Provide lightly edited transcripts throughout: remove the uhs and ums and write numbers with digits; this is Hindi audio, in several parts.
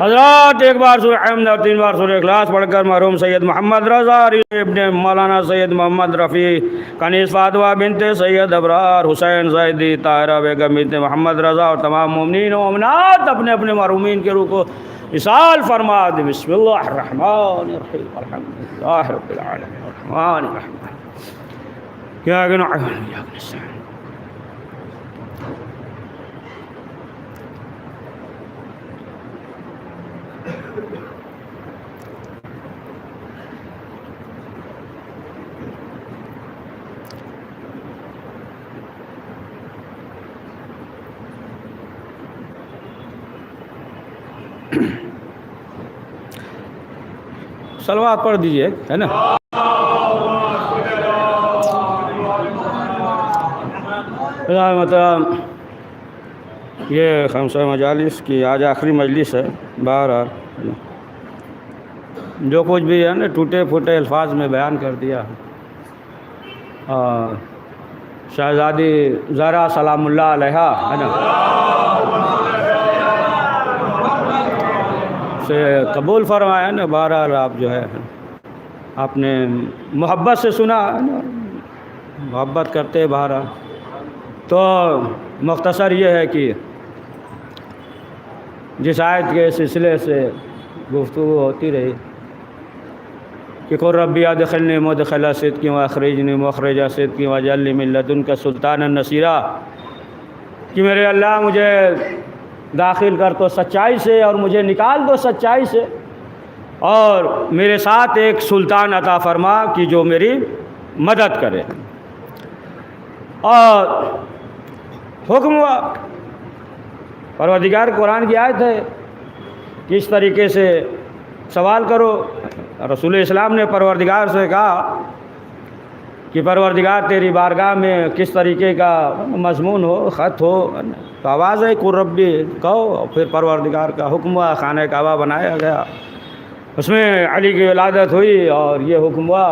हज़रात एक बार सूरह हमद और 3 बार सूरह इखलास पढ़कर मरहूम सैयद मोहम्मद रज़ा इब्ने मौलाना सैयद मोहम्मद रफ़ी कनीस फातिमा बिनते सैयद अबरार हुसैन ज़ैदी ताहिरा बेगम बिनते मोहम्मद रज़ा और तमाम मोमिनीन व मोमिनात अपने अपने मरहूमीन के रूह को इसाल फरमा दे बिस्मिल्लाहिर्रहमानिर्रहीम अल्हम्दुलिल्लाहि रब्बिल आलमीन अर्रहमानिर्रहीम या नअबुदु व इय्याका नस्तईन सलवात पढ़ दीजिए है ना मतलब ये खमसा मजालिस की आज आखिरी मजलिस है बारह जो कुछ भी है ना टूटे फूटे अल्फाज में बयान कर दिया शहज़ादी ज़हरा सलामुल्लाह अलैहा है ना से कबूल फरमाया ना बहरहाल आप जो है आपने मोहब्बत से सुना है ना मोहब्बत करते बहरहाल तो मुख्तसर ये है कि जिस आयत के सिलसिले से गुफ्तगू होती रही कि कुर रब्बी अदखिलनी मुदखिला सिद्क़ी व अखरिजनी मुखरिजा सिद्क़ी वजअलनी मिन लदुनका सुल्तानन नसीरा कि मेरे अल्लाह मुझे दाखिल कर तो सच्चाई से और मुझे निकाल दो सच्चाई से और मेरे साथ एक सुल्तान अता फरमा कि जो मेरी मदद करे और हुक्म हुआ परवरदिगार कुरान की आयत है कि इस तरीके से सवाल करो रसूल इस्लाम ने परवरदिगार से कहा कि परवरदिगार तेरी बारगाह में किस तरीके का मज़मून हो ख़त हो तो आवाज़ है कुर रब्बी कहो फिर परवरदिगार का हुक्म हुआ खाने काबा बनाया गया उसमें अली की विलादत हुई और ये हुक्म हुआ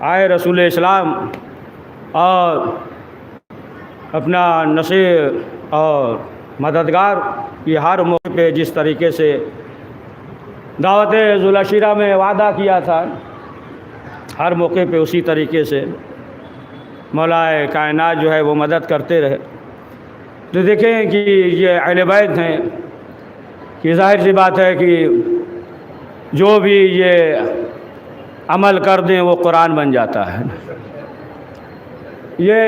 आए रसूल इस्लाम और अपना नसीर और मददगार की हर मौके पे जिस तरीके से दावत ज़ुलअशीरा में वादा किया था हर मौके पे उसी तरीके से मौलाए कायनात जो है वो मदद करते रहे तो देखें कि ये अहले बैत हैं कि ज़ाहिर सी बात है कि जो भी ये अमल कर दें वो कुरान बन जाता है ये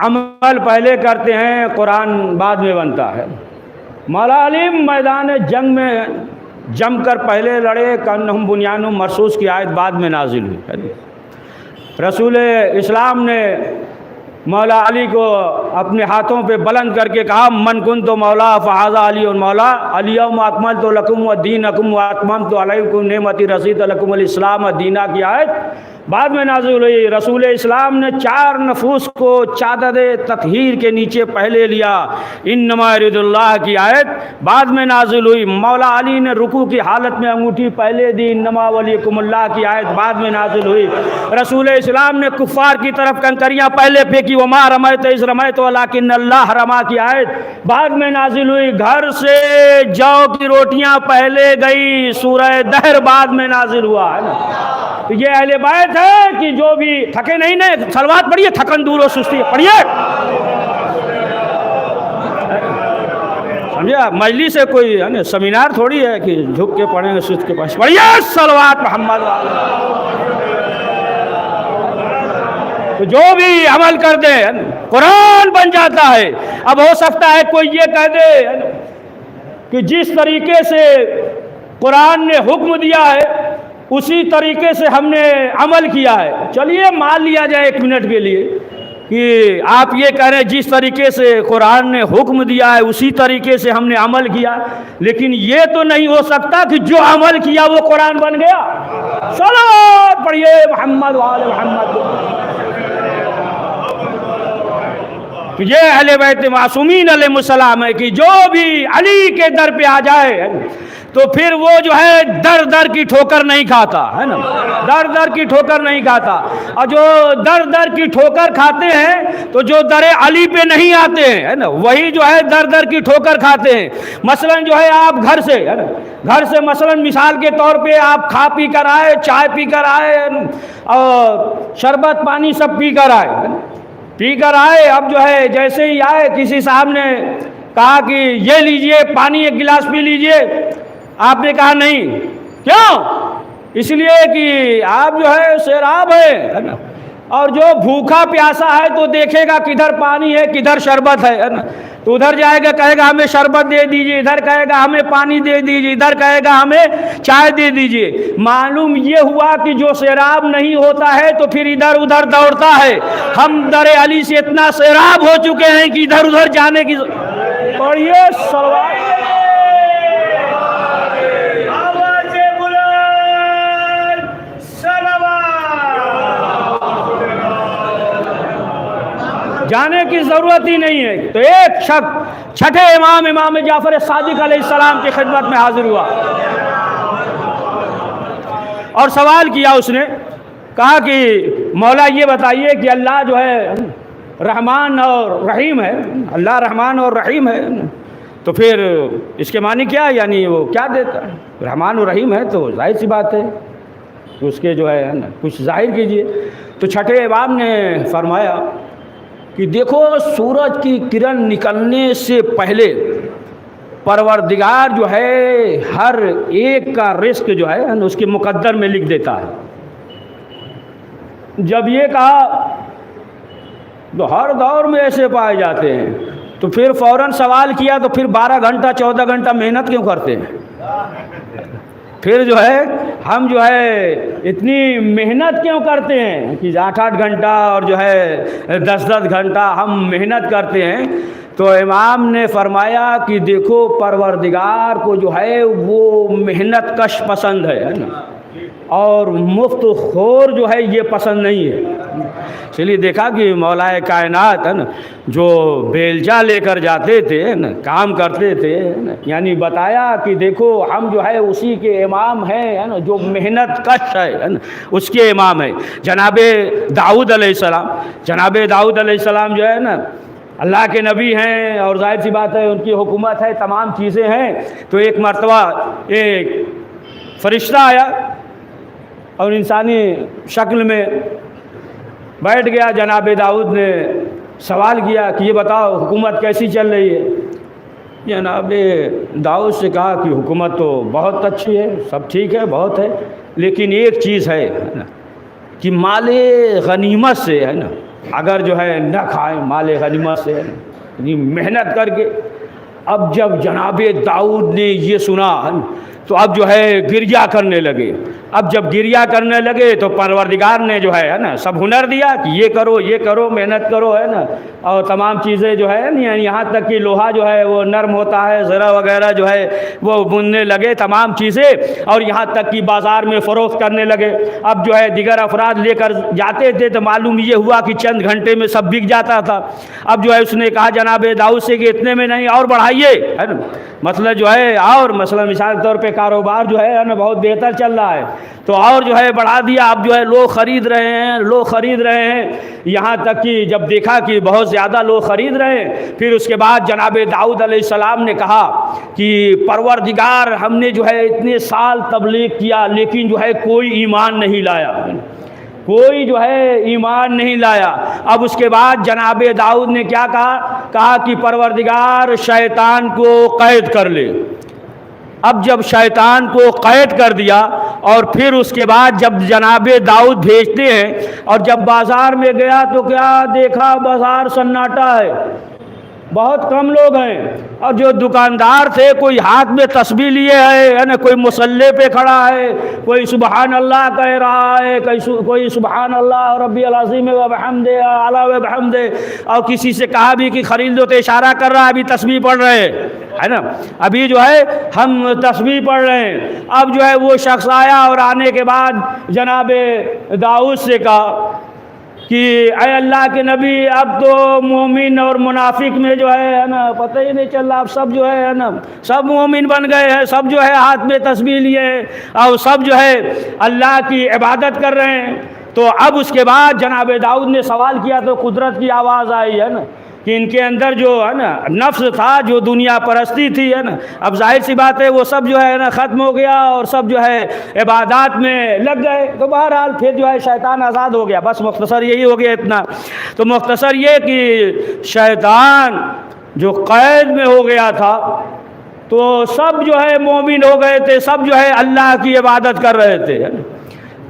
अमल पहले करते हैं कुरान बाद में बनता है मौला अली मैदान जंग में जम कर पहले लड़े कन्नहुम बुनियानुम मरसूस की आयत बाद में नाजिल हुई है रसूल इस्लाम ने मौला अली को अपने हाथों पे बुलंद करके कहा, मन कुन तो मौला फ़हाज़ा अली और मौला अलियम अकमल तो लकुम व दीन अकुम व अतमम तो अलैकुम नेमती रसीद अलकुम इस्लाम दीना की आयत बाद में नाज़िल हुई। रसूल इस्लाम ने 4 नफूस को चादर ततहीर के नीचे पहले लिया। इन्नमा युरिदुल्लाह की आयत बाद में नाज़िल हुई। मौला अली ने रुकू की हालत में अंगूठी पहले दी। इन्नमा वलियकुमुल्लाह की आयत बाद में नाज़िल हुई। रसूल इस्लाम ने कुफ़ार की तरफ कंकरियाँ पहले फेंकी। वमा रमैत इज़ रमैत वलाकिन अल्लाह रमा की आयत बाद में नाज़िल हुई। घर से जौ की रोटियाँ पहले गई, सूरह दहर बाद में नाज़िल हुआ, है ना। तो ये अहले बैत है कि जो भी थके नहीं ना, सलवात पढ़िए, थकन दूर हो सुस्ती पढ़िए, समझे। मजलिस से कोई है ना सेमिनार थोड़ी है कि झुक के पढ़ेंगे सुस्त के पास, पढ़िए सलवात मोहम्मद। तो जो भी अमल कर दे कुरान बन जाता है। अब हो सकता है कोई ये कह दे कि जिस तरीके से कुरान ने हुक्म दिया है उसी तरीके से हमने अमल किया है। चलिए मान लिया जाए 1 मिनट के लिए कि आप ये कह रहे हैं जिस तरीके से कुरान ने हुक्म दिया है उसी तरीके से allame अमल किया, लेकिन ये तो नहीं हो सकता कि जो अमल किया वो कुरान बन गया। सलावत पढ़िए मोहम्मद वाले मोहम्मद। तो ये अहले बैत मासूमीन अलैहिस्सलाम है कि जो भी अली के दर पे आ जाए तो फिर वो जो है दर दर की ठोकर नहीं खाता, है ना, दर दर की ठोकर नहीं खाता। और जो दर दर की ठोकर खाते हैं तो जो दर अली पे नहीं आते हैं, है ना, वही जो है दर दर की ठोकर खाते हैं। मसलन जो है आप घर से, है ना, घर से मसलन मिसाल के तौर पे आप खा पी कर आए, चाय पी कर आए और शरबत पानी सब पी कर आए, है ना, पी कर आए। अब जो है जैसे ही आए किसी साहब ने कहा कि ये लीजिए पानी 1 गिलास पी लीजिए, आपने कहा नहीं। क्यों? इसलिए कि आप जो है सैराब है ना, और जो भूखा प्यासा है तो देखेगा किधर पानी है किधर शरबत है ना, तो उधर जाएगा कहेगा हमें शरबत दे दीजिए, इधर कहेगा हमें पानी दे दीजिए, इधर कहेगा हमें चाय दे दीजिए। मालूम ये हुआ कि जो सैराब नहीं होता है तो फिर इधर उधर दौड़ता है। हम दर अली से इतना सैराब हो चुके हैं कि इधर उधर जाने की पढ़िए सलवात। जाने की ज़रूरत ही नहीं है। तो एक शख्स छठे इमाम जाफर सादिक अलैहिस्सलाम की खिदमत में हाजिर हुआ और सवाल किया। उसने कहा कि मौला ये बताइए कि अल्लाह जो है रहमान और रहीम है, अल्लाह रहमान और रहीम है, तो फिर इसके मानी क्या, यानी वो क्या देता है? रहमान और रहीम है तो जाहिर सी बात है तो उसके जो है ना कुछ जाहिर कीजिए। तो छठे इमाम ने फरमाया कि देखो सूरज की किरण निकलने से पहले परवरदिगार जो है हर एक का रिस्क जो है उसके मुकद्दर में लिख देता है। जब ये कहा तो हर दौर में ऐसे पाए जाते हैं, तो फिर फ़ौरन सवाल किया तो फिर 12 घंटा 14 घंटा मेहनत क्यों करते हैं? फिर जो है हम जो है इतनी मेहनत क्यों करते हैं कि 8-8 घंटा और जो है 10-10 घंटा हम मेहनत करते हैं? तो इमाम ने फरमाया कि देखो परवरदिगार को जो है वो मेहनत कश पसंद है ना, और मुफ्त खोर जो है ये पसंद नहीं है। इसलिए देखा कि मौलाए कायनात है ना जो बेलचा लेकर जाते थे ना, काम करते थे ना, यानी बताया कि देखो हम जो है उसी के इमाम हैं, है ना, जो मेहनत कश है ना, उसके इमाम है। जनाबे दाऊद अलैहिस्सलाम, जनाबे दाऊद अलैहिस्सलाम जो है ना अल्लाह के नबी हैं और जाहिर सी बात है उनकी हुकूमत है, तमाम चीज़ें हैं। तो एक मरतबा एक फरिश्ता आया और इंसानी शक्ल में बैठ गया। जनाब दाऊद ने सवाल किया कि ये बताओ हुकूमत कैसी चल रही है? जनाब दाऊद से कहा कि हुकूमत तो बहुत अच्छी है, सब ठीक है, बहुत है, लेकिन एक चीज़ है ना कि माले गनीमत से है ना, अगर जो है न खाए माले गनीमत से है ना, मेहनत करके। अब जब जनाब दाऊद ने ये सुना तो अब जो है गिरजा करने लगे। अब जब गिरजा करने लगे तो परवरदिगार ने जो है ना सब हुनर दिया कि ये करो, मेहनत करो, है ना, और तमाम चीज़ें जो है ना, यहाँ तक कि लोहा जो है वो नरम होता है, ज़रा वगैरह जो है वो बुनने लगे तमाम चीज़ें, और यहाँ तक कि बाज़ार में फ़रोख्त करने लगे। अब जो है दिगर अफराद लेकर जाते थे तो मालूम ये हुआ कि चंद घंटे में सब बिक जाता था। अब जो है उसने कहा जनाब दाऊद से कि इतने में नहीं और बढ़ाइए, है ना, मतलब जो है और मसला मिसाल के तौर पे कारोबार जो है ना बहुत बेहतर चल रहा है तो और जो है बढ़ा दिया। अब जो है लोग ख़रीद रहे हैं, यहाँ तक कि जब देखा कि बहुत ज़्यादा लोग ख़रीद रहे हैं, फिर उसके बाद जनाब दाऊद अलैहिस्सलाम ने कहा कि परवरदिगार हमने जो है इतने साल तबलीग किया लेकिन जो है कोई ईमान नहीं लाया, कोई जो है ईमान नहीं लाया। अब उसके बाद जनाब दाऊद ने क्या कहा कि परवरदिगार शैतान को कैद कर ले। अब जब शैतान को कैद कर दिया और फिर उसके बाद जब जनाब दाऊद भेजते हैं और जब बाज़ार में गया तो क्या देखा, बाज़ार सन्नाटा है, बहुत कम लोग हैं, और जो दुकानदार थे कोई हाथ में तस्बीह लिए है ना, कोई मुसल्ले पे खड़ा है, कोई सुबहान अल्लाह कह रहा है, कोई सुबहान अल्लाह रब्बिल अज़ीम व बिहम्दे अला व बिहम्दे, और किसी से कहा भी कि ख़रीद लो तो इशारा कर रहा है अभी तस्बीह पढ़ रहे हैं, है ना, अभी जो है हम तस्बीह पढ़ रहे हैं। अब जो है वो शख्स आया और आने के बाद जनाब दाऊद से कहा कि अय अल्लाह के नबी अब तो मोमिन और मुनाफिक में जो है ना पता ही नहीं चल रहा, अब सब जो है ना सब मोमिन बन गए हैं, सब जो है हाथ में तस्बीह लिए हैं और सब जो है अल्लाह की इबादत कर रहे हैं। तो अब उसके बाद जनाब दाऊद ने सवाल किया तो कुदरत की आवाज़ आई, है ना, कि इनके अंदर जो है ना नफ्स था, जो दुनिया परस्ती थी, है ना, अब जाहिर सी बात है वो सब जो है ना ख़त्म हो गया और सब जो है इबादत में लग गए। तो बहरहाल फिर जो है शैतान आज़ाद हो गया। बस मुख्तसर यही हो गया इतना। तो मुख्तसर ये कि शैतान जो कैद में हो गया था तो सब जो है मोमिन हो गए थे, सब जो है अल्लाह की इबादत कर रहे थे, है ना।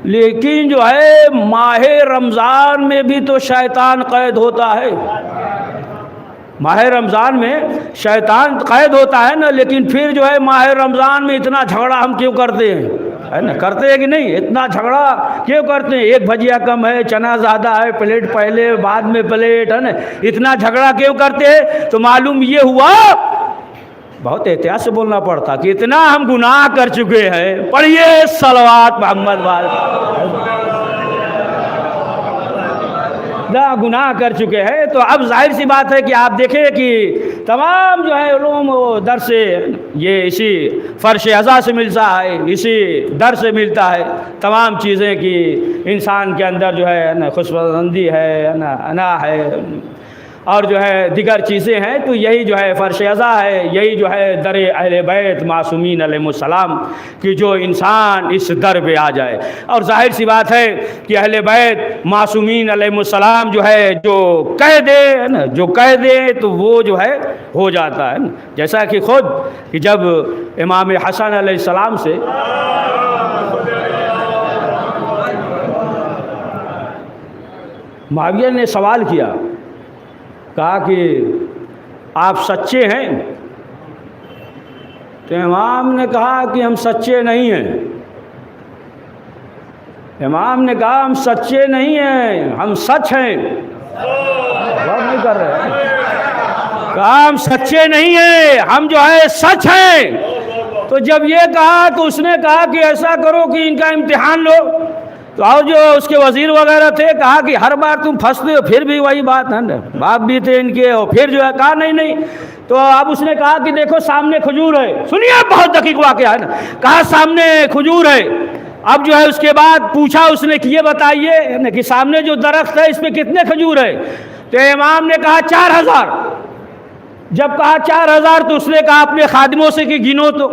लेकिन जो है माह रमज़ान में भी तो शैतान कैद होता है, माह रमज़ान में शैतान कैद होता है ना, लेकिन फिर जो है माह रमज़ान में इतना झगड़ा हम क्यों करते हैं, है ना, करते हैं कि नहीं, इतना झगड़ा क्यों करते हैं, एक भजिया कम है, चना ज़्यादा है, प्लेट पहले बाद में प्लेट, है ना, इतना झगड़ा क्यों करते हैं। तो मालूम ये हुआ, बहुत एहतियात से बोलना पड़ता कि इतना हम गुनाह कर चुके हैं, पढ़िए सलवात मोहम्मद वाले, गुनाह कर चुके हैं। तो अब जाहिर सी बात है कि आप देखें कि तमाम जो है उलूम दर से ये इसी फ़र्श अज़ा से मिलता है, इसी दर से मिलता है तमाम चीज़ें कि इंसान के अंदर जो है ना खुशपसंदी है ना, अना है और जो है दिगर चीज़ें हैं। तो यही जो है फ़र्श अज़ा है, यही जो है दर अहले बैत मासूमीन अलैहिमुस्सलाम कि जो इंसान इस दर पे आ जाए। और ज़ाहिर सी बात है कि अहले बैत मासूमीन अलैहिमुस्सलाम जो है जो कह दे, है ना, जो कह दे तो वो जो है हो जाता है ना। जैसा कि ख़ुद कि जब इमाम हसन अलैहिस्सलाम से मुआविया ने सवाल किया, कहा कि आप सच्चे हैं, तो इमाम ने कहा कि हम सच्चे नहीं हैं। इमाम ने कहा हम सच्चे नहीं हैं, हम सच हैं, बात नहीं कर रहे हैं, कहा हम सच्चे नहीं हैं, हम जो है सच हैं। तो जब ये कहा तो उसने कहा कि ऐसा करो कि इनका इम्तिहान लो। तो और जो उसके वज़ीर वगैरह थे कहा कि हर बार तुम फंसते हो, फिर भी वही बात है ना, बाप भी थे इनके, और फिर जो है कहा नहीं। तो अब उसने कहा कि देखो सामने खजूर है, सुनिए बहुत दकीक वाक़या है ना, कहा सामने खजूर है। अब जो है उसके बाद पूछा उसने कि ये बताइए कि सामने जो दरख्त है इस पर कितने खजूर है। तो इमाम ने कहा 4000। जब कहा 4000 तो उसने कहा अपने खादिमों से कि गिनो, तो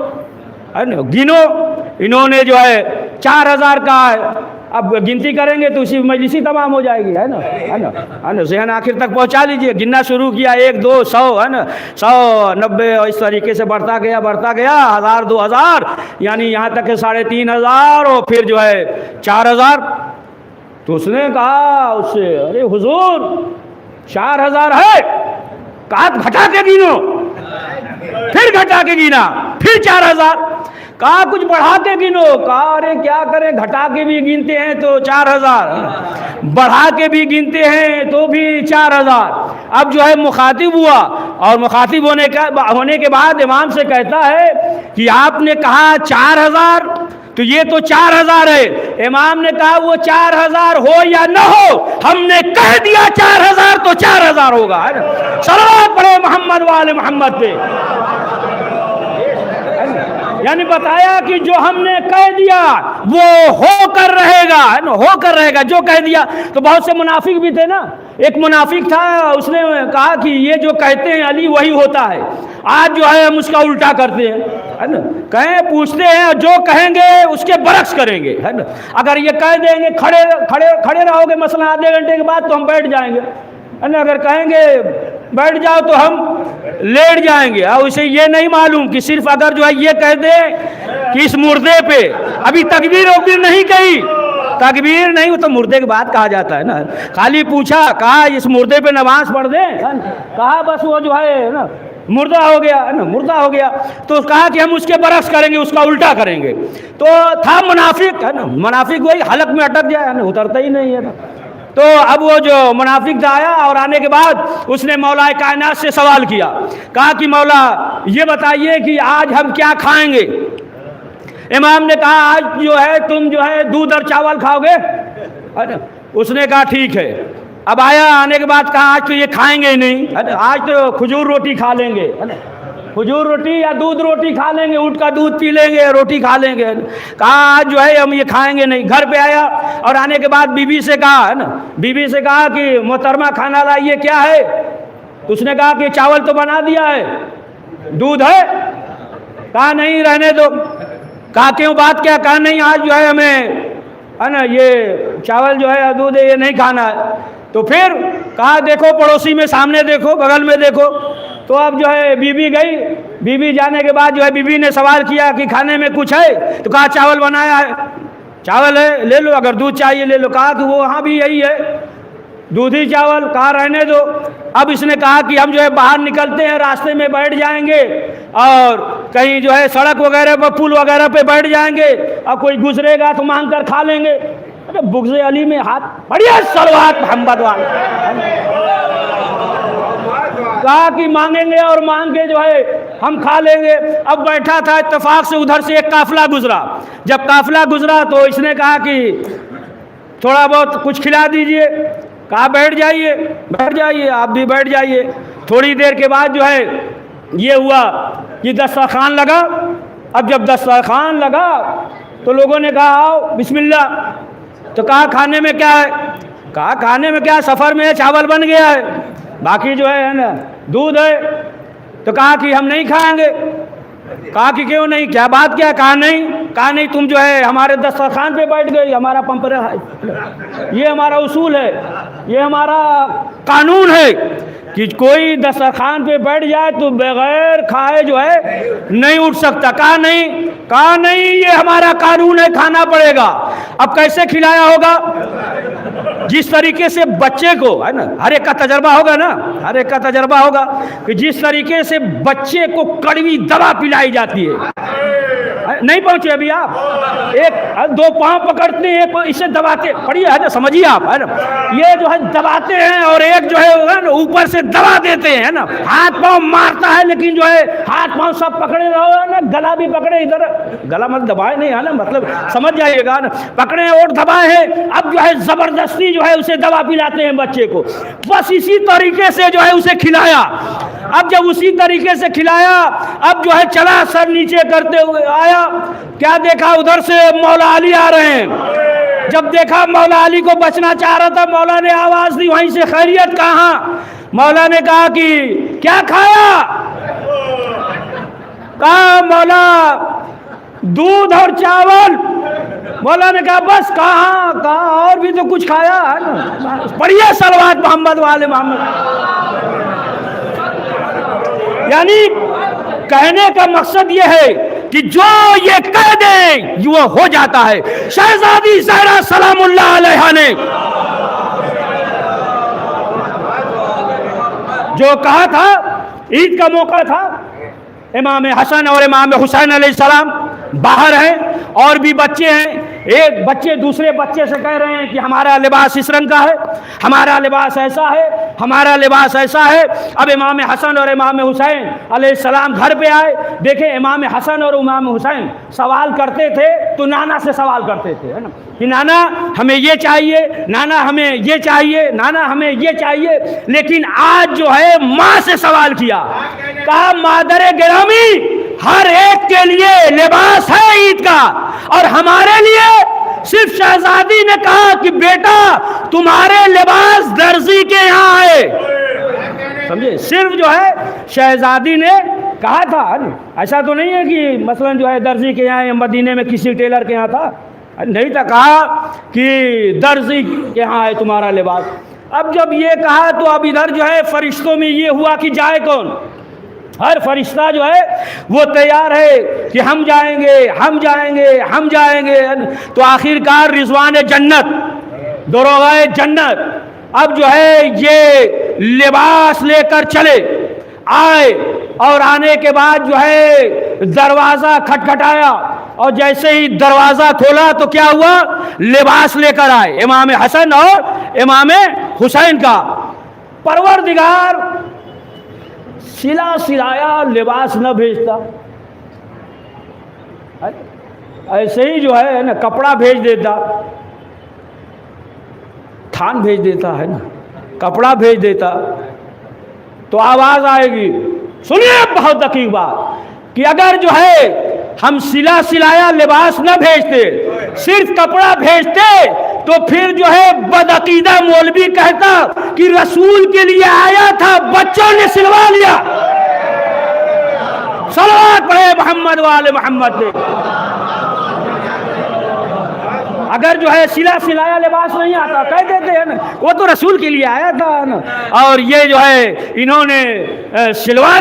है ना गिनो। इन्होंने जो है 4000 कहा है। अब गिनती करेंगे तो उसी मजलिसी तमाम हो जाएगी, है ना, है ना, है ना, ज़हन आखिर तक पहुंचा लीजिए। गिनना शुरू किया 1 2 100, है ना, 100 90 और इस तरीके से बढ़ता गया 1000 2000, यानी यहाँ तक 3500 और फिर जो है 4000। तो उसने कहा उससे, अरे हुजूर 4000 है, कहा घटा के गिनो। फिर घटा के गिना, फिर 4000। कहा कुछ बढ़ा के गिनो। कहा अरे क्या करें, घटा के भी गिनते हैं तो 4000, बढ़ा के भी गिनते हैं तो भी 4000। अब जो है मुखातिब हुआ, और मुखातिब होने के बाद इमाम से कहता है कि आपने कहा 4000, तो ये तो 4000 है। इमाम ने कहा वो 4000 हो या न हो, हमने कह दिया 4000 तो 4000 होगा, है ना। सल्लल्लाहु पढ़े मोहम्मद वाले मोहम्मद पे, यानी बताया कि जो हमने कह दिया वो होकर रहेगा, है ना, होकर रहेगा जो कह दिया। तो बहुत से मुनाफिक भी थे ना, एक मुनाफिक था, उसने कहा कि ये जो कहते हैं अली वही होता है, आज जो है हम उसका उल्टा करते हैं, है ना। कहें पूछते हैं, जो कहेंगे उसके बरक्स करेंगे, है ना। अगर ये कह देंगे खड़े खड़े खड़े रहोगे मसला आधे घंटे के बाद तो हम बैठ जाएंगे, है ना। अगर कहेंगे बैठ जाओ तो हम लेट जाएंगे। और उसे ये नहीं मालूम कि सिर्फ अगर जो है ये कह दे कि इस मुर्दे पे अभी तकबीर वकबीर नहीं कही, तकबीर नहीं, वो तो मुर्दे के बाद कहा जाता है ना। खाली पूछा, कहा इस मुर्दे पे नमाज पढ़ दे, कहा बस वो जो है ना मुर्दा हो गया, है ना, मुर्दा हो गया। तो कहा कि हम उसके बरक्स करेंगे, उसका उल्टा करेंगे। तो था मुनाफिक, है ना, मुनाफिक वही हलक में अटक जाए, है ना, उतरता ही नहीं है ना। तो अब वो जो मुनाफिक आया और आने के बाद उसने मौला कायनात से सवाल किया, कहा कि मौला ये बताइए कि आज हम क्या खाएंगे। इमाम ने कहा आज जो है तुम जो है दूध और चावल खाओगे, है ना। उसने कहा ठीक है। अब आया, आने के बाद कहा आज तो ये खाएंगे ही नहीं, है ना, आज तो खजूर रोटी खा लेंगे, है ना, खजूर रोटी या दूध रोटी खा लेंगे, ऊँट का दूध पी लेंगे, रोटी खा लेंगे। कहा आज जो है हम ये खाएंगे नहीं। घर पे आया और आने के बाद बीबी से कहा, है ना, बीबी से कहा कि मोहतरमा खाना लाइए, क्या है। तो उसने कहा कि चावल तो बना दिया है, दूध है। कहा नहीं, रहने दो। कहा क्यों, बात क्या। कहा नहीं, आज जो है हमें, है ना, ये चावल जो है दूध है ये नहीं खाना है। तो फिर कहा देखो पड़ोसी में, सामने देखो, बगल में देखो। तो अब जो है बीबी गई, बीबी जाने के बाद जो है बीबी ने सवाल किया कि खाने में कुछ है। तो कहा चावल बनाया है। चावल है, ले लो, अगर दूध चाहिए ले लो। कहा कि वो वहाँ भी यही है, दूधी चावल। कहा रहने दो। अब इसने कहा कि हम जो है बाहर निकलते हैं, रास्ते में बैठ जाएंगे और कहीं जो है सड़क वगैरह पर, पुल वगैरह पे बैठ जाएंगे, और कोई गुजरेगा तो मांग कर खा लेंगे। अरे बुग़्ज़ अली में हाथ, बढ़िया सलवात मोहम्मद वाले। कहा कि मांगेंगे और मांग के जो है हम खा लेंगे। अब बैठा था, इत्तेफाक से उधर से एक काफिला गुजरा। जब काफिला गुजरा तो इसने कहा कि थोड़ा बहुत कुछ खिला दीजिए। कहा बैठ जाइए, बैठ जाइए, आप भी बैठ जाइए। थोड़ी देर के बाद जो है ये हुआ कि दस्तरखान लगा। अब जब दस्तरखान लगा तो लोगों ने कहा आओ बिस्मिल्लाह। तो कहा खाने में क्या है। कहा खाने में क्या, सफ़र में चावल बन गया है, बाकी जो है ना दूध है। तो कहा कि हम नहीं खाएंगे। कहा कि क्यों नहीं, क्या बात क्या। कहा नहीं, तुम जो है हमारे दस्तरखान पे बैठ गई, हमारा पंपरा है, ये हमारा उसूल है, ये हमारा कानून है कि कोई दस्तरखान पे बैठ जाए तो बगैर खाए जो है नहीं उठ सकता। कहा नहीं, ये हमारा कानून है, खाना पड़ेगा। अब कैसे खिलाया होगा, जिस तरीके से बच्चे को, है ना, हर एक का तजर्बा होगा ना, हर एक का तजर्बा होगा कि जिस तरीके से बच्चे को कड़वी दवा पिलाई जाती है। नहीं पहुंचे अभी आप, एक दो पांव पकड़ते हैं, एक इसे दबाते, पढ़िए, है ना, समझिए आप, है ना, ये जो है दबाते हैं और एक जो है ना ऊपर से दबा देते हैं, है ना, हाथ पांव मारता है, लेकिन जो है हाथ पांव सब पकड़े रहो ना, गला भी पकड़े, इधर गला मत दबाए नहीं, है ना, मतलब समझ जाइएगा ना, पकड़े और दबाए हैं। अब जो है जबरदस्ती जो है उसे दवा पिलाते हैं बच्चे को। बस इसी तरीके से जो है उसे खिलाया। अब जब उसी तरीके से खिलाया, अब जो है चला सर नीचे करते हुए आया, क्या देखा उधर से मौला अली आ रहे हैं। जब देखा मौला अली को बचना चाह रहा था, मौला ने आवाज दी वहीं से, खैरियत कहाँ। मौला ने कहा कि क्या खाया। कहा मौला दूध और चावल। मौला ने कहा बस, कहा और भी तो कुछ खाया है ना। पढ़िए सलवात मोहम्मद वाले मोहम्मद। यानी कहने का मकसद यह है कि जो ये कह दे वो हो जाता है। शहजादी ज़हरा सलामुल्लाह अलैहा ने जो कहा था, ईद का मौका था, इमाम हसन और इमाम हुसैन अलैहिस्सलाम बाहर हैं और भी बच्चे हैं। एक बच्चे दूसरे बच्चे से कह रहे हैं कि हमारा लिबास इस रंग का है, हमारा लिबास ऐसा है, हमारा लिबास ऐसा है। अब इमाम हसन और इमाम हुसैन अलैहिस्सलाम घर पे आए। देखे इमाम हसन और इमाम हुसैन सवाल करते थे तो नाना से सवाल करते थे, है ना, कि नाना हमें ये चाहिए, नाना हमें ये चाहिए, नाना हमें ये चाहिए। लेकिन आज जो है माँ से सवाल किया, कहा मादरे गिरामी हर एक के लिए लिबास है ईद का, और हमारे लिए सिर्फ शहजादी ने कहा कि बेटा तुम्हारे लिबास दर्जी के यहाँ है। समझे, सिर्फ जो है शहजादी ने कहा था, ऐसा तो नहीं है कि मसलन जो है दर्जी के यहाँ, मदीने में किसी टेलर के यहाँ था, नहीं था, कहा कि दर्जी के यहाँ है तुम्हारा लिबास। अब जब ये कहा तो अब इधर जो है फरिश्तों में ये हुआ कि जाए कौन। हर फरिश्ता जो है वो तैयार है कि हम जाएंगे, हम जाएंगे, हम जाएंगे। तो आखिरकार रिजवान जन्नत, दरोगाए जन्नत अब जो है ये लिबास लेकर चले आए, और आने के बाद जो है दरवाज़ा खटखटाया, और जैसे ही दरवाज़ा खोला तो क्या हुआ, लिबास लेकर आए इमाम हसन और इमाम हुसैन का। परवरदिगार सिला सिलाया लिबास न भेजता, ऐसे ही जो है ना कपड़ा भेज देता, थान भेज देता है ना, कपड़ा भेज देता तो आवाज़ आएगी। सुनिए बहुत दकीक बात, कि अगर जो है हम सिला सिलाया लिबास न भेजते, सिर्फ कपड़ा भेजते, तो फिर जो है बदअकीदा मौलवी कहता कि रसूल के लिए आया था, बच्चों ने सिलवा लिया। सलवात पढ़े मोहम्मद वाले मोहम्मद पे। अगर जो है सिला सिलाया लिबास नहीं आता, कह देते हैं ना वो तो रसूल के लिए आया था ना, और ये जो है इन्होंने सिलवा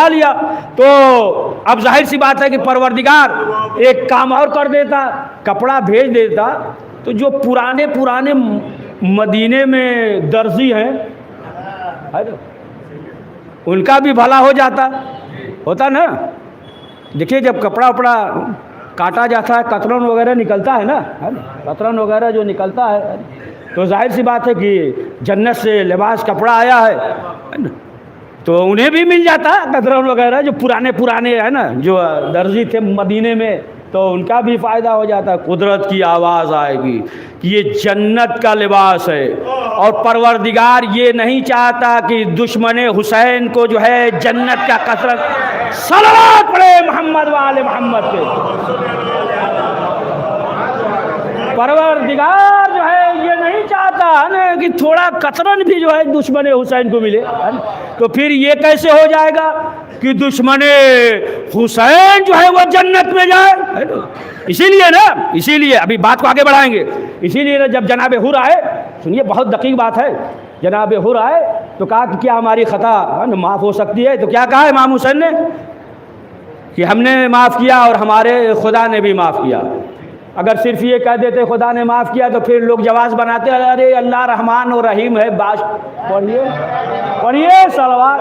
लिया। तो अब जाहिर सी बात है कि परवरदिगार एक काम और कर देता, कपड़ा भेज देता, तो जो पुराने मदीने में दर्जी हैं उनका भी भला हो जाता, होता ना। देखिए जब कपड़ा उपड़ा काटा जाता है, कतरन वगैरह निकलता है ना, कतरन वगैरह जो निकलता है, तो जाहिर सी बात है कि जन्नत से लिबास कपड़ा आया है, तो उन्हें भी मिल जाता है कतरन वगैरह, जो पुराने है ना, जो दर्जी थे मदीने में, तो उनका भी फ़ायदा हो जाता है। कुदरत की आवाज़ आएगी कि ये जन्नत का लिबास है, और परवरदिगार ये नहीं चाहता कि दुश्मन हुसैन को जो है जन्नत का कसरत। सलवात पढ़े मोहम्मद वाले मोहम्मद पे। परवरदिगार जो है ये नहीं चाहता है ना कि थोड़ा कतरन भी जो है दुश्मन हुसैन को मिले, तो फिर ये कैसे हो जाएगा कि दुश्मन हुसैन जो है वो जन्नत में जाए। इसीलिए अभी बात को आगे बढ़ाएंगे। इसीलिए ना जब जनाब हुर आए, सुनिए बहुत दकीक बात है, जनाब हुर आए तो कहा कि क्या हमारी खता माफ़ हो सकती है। तो क्या कहा इमाम हुसैन ने कि हमने माफ़ किया और हमारे खुदा ने भी माफ़ किया। अगर सिर्फ ये कह देते खुदा ने माफ़ किया तो फिर लोग जवाब बनाते अरे अल्लाह रहमान और रहीम है। बाश पढ़िए सलवात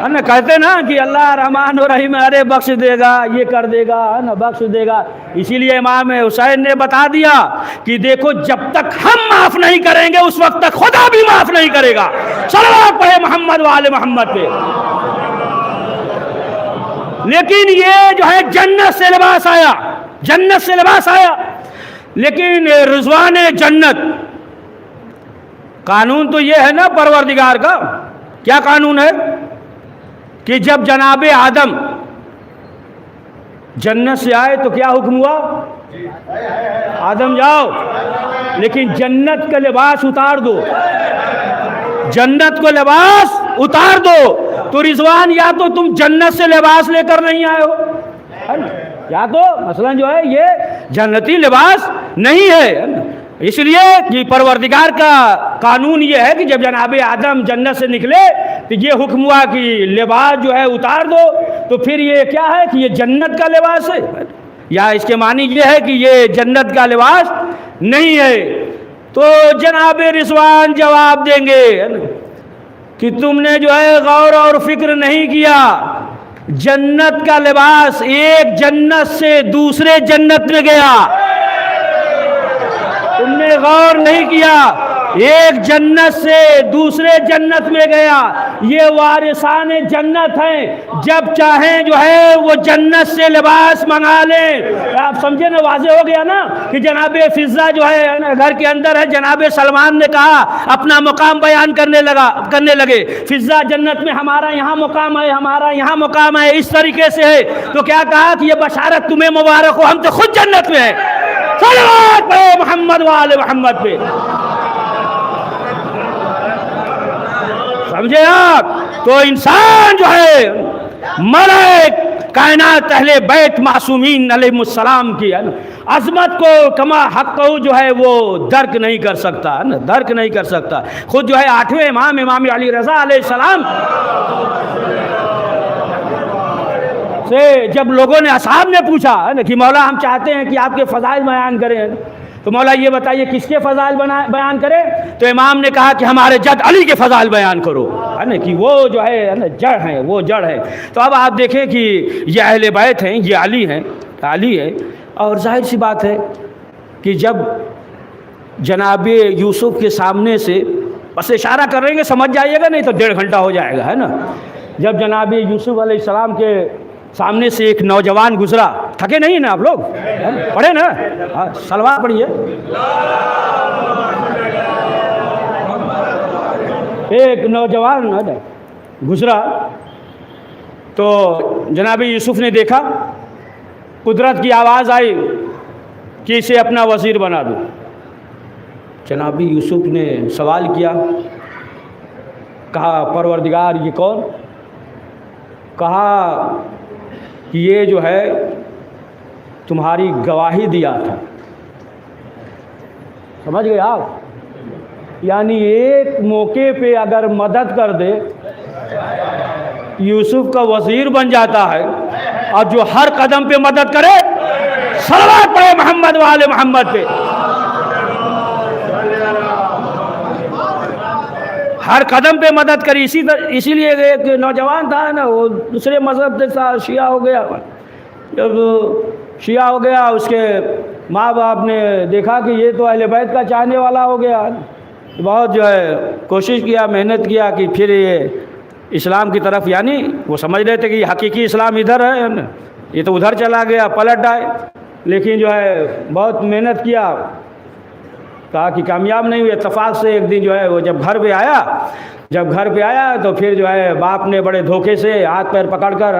न कहते ना कि अल्लाह रहमान और रहीम, अरे बख्श देगा, ये कर देगा, है ना, बख्श देगा। इसीलिए इमाम हुसैन ने बता दिया कि देखो जब तक हम माफ़ नहीं करेंगे उस वक्त तक खुदा भी माफ़ नहीं करेगा। सलवात पढ़े मोहम्मद वाले मोहम्मद पे। लेकिन ये जो है जन्नत से लिबास आया, लेकिन रिजवान जन्नत, कानून तो ये है ना परवरदिगार का, क्या कानून है कि जब जनाबे आदम जन्नत से आए तो क्या हुक्म हुआ, आदम जाओ, लेकिन जन्नत का लिबास उतार दो, जन्नत को लिबास उतार दो। तो रिजवान या तो तुम जन्नत से लिबास लेकर नहीं आए हो, या तो मसलन जो है ये जन्नती लिबास नहीं है। इसलिए कि परवरदिगार का कानून ये है कि जब जनाबे आदम जन्नत से निकले तो ये हुक्म हुआ कि लिबास जो है उतार दो। तो फिर ये क्या है कि ये जन्नत का लिबास है, या इसके मानी ये है कि ये जन्नत का लिबास नहीं है। तो जनाबे रिजवान जवाब देंगे कि तुमने जो है गौर और फिक्र नहीं किया जन्नत का लिबास एक जन्नत से दूसरे जन्नत में गया। तुमने गौर नहीं किया, एक जन्नत से दूसरे जन्नत में गया। ये वारिसान जन्नत हैं, जब चाहें जो है वो जन्नत से लिबास मंगा लें। आप समझे ना, वाज़े हो गया ना कि जनाबे फिज़ा जो है घर के अंदर है, जनाबे सलमान ने कहा, अपना मुकाम बयान करने लगे, फिज़ा जन्नत में हमारा यहाँ मुकाम है, हमारा यहाँ मुकाम है, इस तरीके से है। तो क्या कहा कि ये बशारत तुम्हें मुबारक हो, हम तो खुद जन्नत में है। सल्लल्लाहु अलैहि मोहम्मद वाले मोहम्मद पे, समझे आप? तो इंसान जो है मलाइक कायनात अहले बैत मासूमीन अलैहिमुस्सलाम की है ना अज़मत को कमा हक़ जो है वो दर्क नहीं कर सकता है ना, दर्क नहीं कर सकता। खुद जो है 8वें इमाम अली रज़ा अलैहिस्सलाम से जब लोगों ने, असहाब ने पूछा है ना कि मौला हम चाहते हैं कि आपके फ़ज़ाइल बयान करें, तो मौला ये बताइए किसके फ़ज़ाइल बयान करें? तो इमाम ने कहा कि हमारे जद अली के फ़ज़ाइल बयान करो, है ना, कि वो जो है ना जड़ है, वो जड़ है। तो अब आप देखें कि ये अहले बैत हैं, ये अली हैं, अली है। और जाहिर सी बात है कि जब जनाब यूसुफ के सामने से, बस इशारा करेंगे समझ जाइएगा, नहीं तो 1.5 घंटा हो जाएगा, है ना। जब जनाब यूसुफ अलैहिस्सलाम के सामने से एक नौजवान गुजरा, थके नहीं ना आप लोग, पढ़े ना, हाँ सलवार पढ़िए। एक नौजवान गुजरा तो जनाब यूसुफ ने देखा, कुदरत की आवाज़ आई कि इसे अपना वज़ीर बना दो। जनाब यूसुफ ने सवाल किया, कहा परवरदिगार ये कौन? कहा कि ये जो है तुम्हारी गवाही दिया था। समझ गए आप? यानी एक मौके पे अगर मदद कर दे, यूसुफ का वज़ीर बन जाता है, और जो हर कदम पे मदद करे, सल्लल्लाहु अलैहि मोहम्मद वाले मोहम्मद पे, हर कदम पे मदद करी। इसीलिए एक नौजवान था ना, वो दूसरे मज़हब के साथ शिया हो गया। जब शिया हो गया, उसके माँ बाप ने देखा कि ये तो अहले बैत का चाहने वाला हो गया, बहुत जो है कोशिश किया, मेहनत किया कि फिर ये इस्लाम की तरफ, यानी वो समझ रहे थे कि हकीकी इस्लाम इधर है ना, ये तो उधर चला गया, पलट आए। लेकिन जो है बहुत मेहनत किया, कहा कि कामयाब नहीं हुए। इत्तेफाक से एक दिन जो है वो जब घर पे आया, तो फिर जो है बाप ने बड़े धोखे से हाथ पैर पकड़ कर,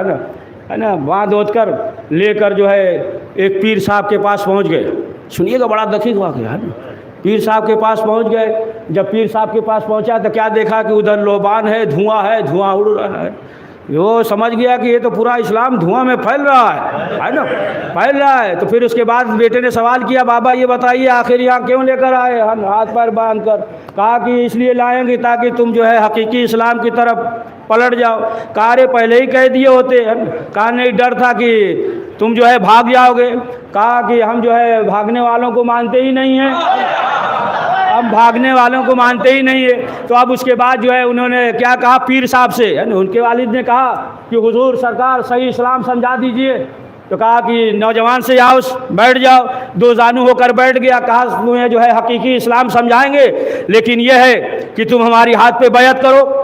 है ना बाँध ओध कर लेकर जो है एक पीर साहब के पास पहुंच गए। सुनिएगा, बड़ा दकीक वाक़या है। पीर साहब के पास पहुंच गए। जब पीर साहब के पास पहुंचा तो क्या देखा कि उधर लोबान है, धुआं उड़ रहा है। वो समझ गया कि ये तो पूरा इस्लाम धुआं में फैल रहा है ना, फैल रहा है। तो फिर उसके बाद बेटे ने सवाल किया, बाबा ये बताइए आखिर यहाँ क्यों लेकर आए? हम हाथ पैर बांध कर। कहा कि इसलिए लाएंगे ताकि तुम जो है हकीकी इस्लाम की तरफ पलट जाओ। कहा अरे पहले ही कह दिए होते हैं। कहा नहीं, डर था कि तुम जो है भाग जाओगे। कहा कि हम जो है भागने वालों को मानते ही नहीं हैं, हम भागने वालों को मानते ही नहीं है। तो अब उसके बाद जो है उन्होंने क्या कहा पीर साहब से, है ना, उनके वालिद ने कहा कि हुजूर सरकार सही इस्लाम समझा दीजिए। तो कहा कि नौजवान से आओ, बैठ जाओ। दो जानू होकर बैठ गया। कहा तुम्हें जो है हकीकी इस्लाम समझाएंगे, लेकिन यह है कि तुम हमारी हाथ पे बैत करो,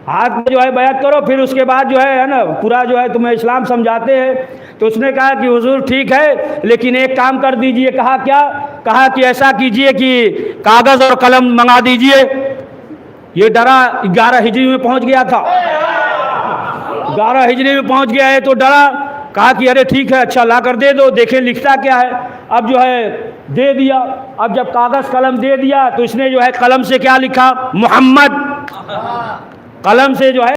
हाथ में जो है बैत करो, फिर उसके बाद जो है ना पूरा जो है तुम्हें इस्लाम समझाते हैं। तो उसने कहा कि हुजूर ठीक है, लेकिन एक काम कर दीजिए। कहा क्या? कहा कि ऐसा कीजिए कि कागज़ और कलम मंगा दीजिए। ये डरा, 11 हिजरी में पहुंच गया था, 11 हिजरी में पहुंच गया है तो डरा। कहा कि अरे ठीक है, अच्छा ला कर दे दो, देखें लिखता क्या है। अब जो है दे दिया। अब जब कागज़ कलम दे दिया तो इसने जो है कलम से क्या लिखा? मोहम्मद। कलम से जो है